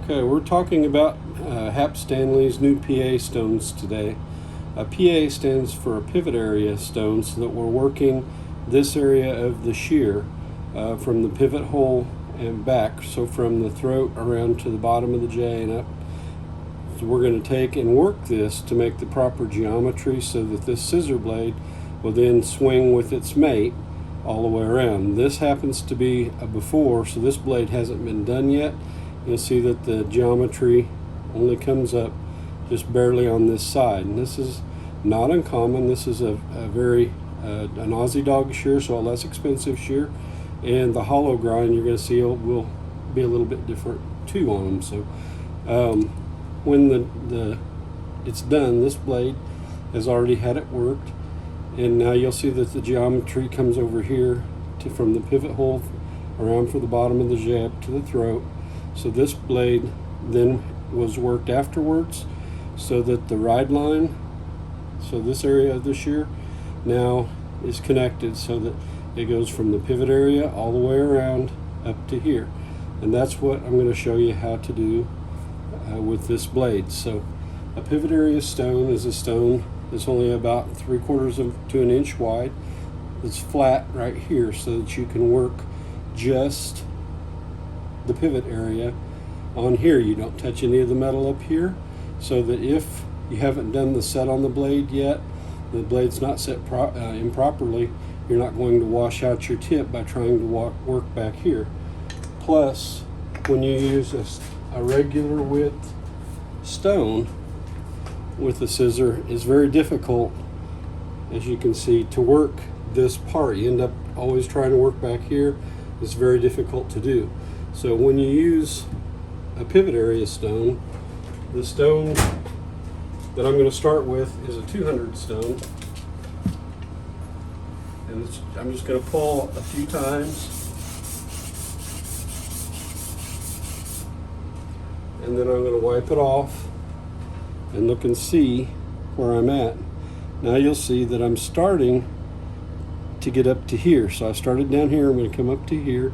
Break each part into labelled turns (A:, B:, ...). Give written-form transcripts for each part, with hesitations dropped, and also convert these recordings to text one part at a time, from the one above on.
A: Okay, we're talking about Hap Stanley's new PA stones today. A PA stands for a pivot area stone, so that we're working this area of the shear from the pivot hole and back, so from the throat around to the bottom of the J and up. So we're going to take and work this to make the proper geometry so that this scissor blade will then swing with its mate all the way around. This happens to be a before, so this blade hasn't been done yet. You'll see that the geometry only comes up just barely on this side, and this is not uncommon. This is a very an Aussie dog shear, so a less expensive shear, and the hollow grind you're going to see will be a little bit different too on them. So when it's done, this blade has already had it worked, and now you'll see that the geometry comes over here from the pivot hole around for the bottom of the jab to the throat. So this blade then was worked afterwards so that the ride line, so this area of the shear now is connected so that it goes from the pivot area all the way around up to here. And that's what I'm going to show you how to do with this blade. So a pivot area stone is a stone that's only about 3/4 to an inch wide. It's flat right here so that you can work just the pivot area on here. You don't touch any of the metal up here, so that if you haven't done the set on the blade yet, the blade's not set improperly, you're not going to wash out your tip by trying to work back here. Plus, when you use a regular width stone with a scissor, it's very difficult, as you can see, to work this part. You end up always trying to work back here. It's very difficult to do. So when you use a pivot area stone, the stone that I'm going to start with is a 200 stone, and I'm just going to pull a few times, and then I'm going to wipe it off and look and see where I'm at. Now you'll see that I'm starting to get up to here. So I started down here, I'm going to come up to here,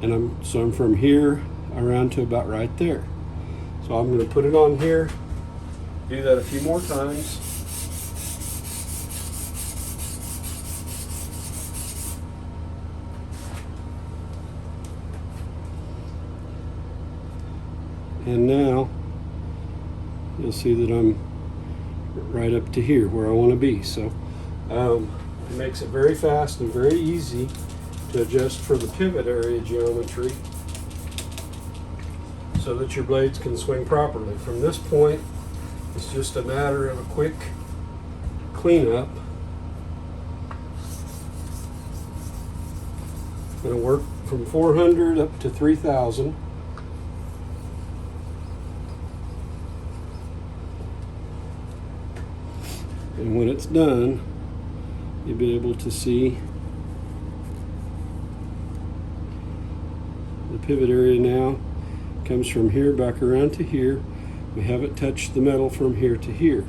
A: and I'm from here around to about right there. So I'm going to put it on here, do that a few more times, and now you'll see that I'm right up to here where I want to be. So it makes it very fast and very easy to adjust for the pivot area geometry so that your blades can swing properly. From this point, it's just a matter of a quick cleanup. I'm going to work from 400 up to 3,000. And when it's done, you'll be able to see the pivot area now comes from here back around to here. We haven't touched the metal from here to here.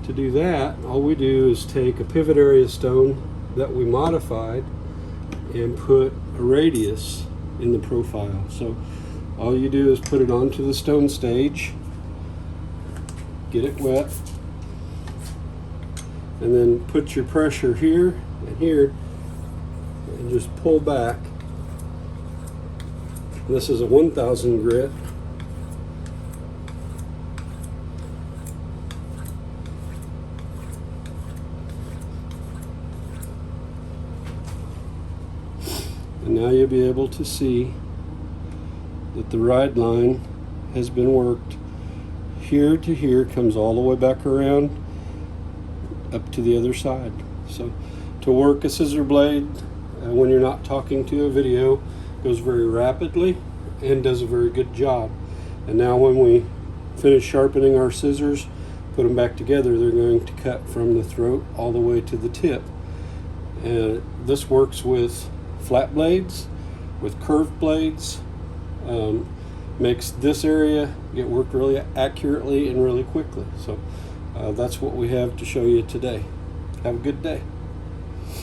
A: To do that, all we do is take a pivot area stone that we modified and put a radius in the profile. So all you do is put it onto the stone stage, get it wet, and then put your pressure here and here and just pull back. This is a 1000 grit. And now you'll be able to see that the ride line has been worked. Here to here comes all the way back around up to the other side. So to work a scissor blade when you're not talking to a video goes very rapidly and does a very good job. And now when we finish sharpening our scissors, put them back together, they're going to cut from the throat all the way to the tip. And this works with flat blades, with curved blades, makes this area get worked really accurately and really quickly. So that's what we have to show you today. Have a good day.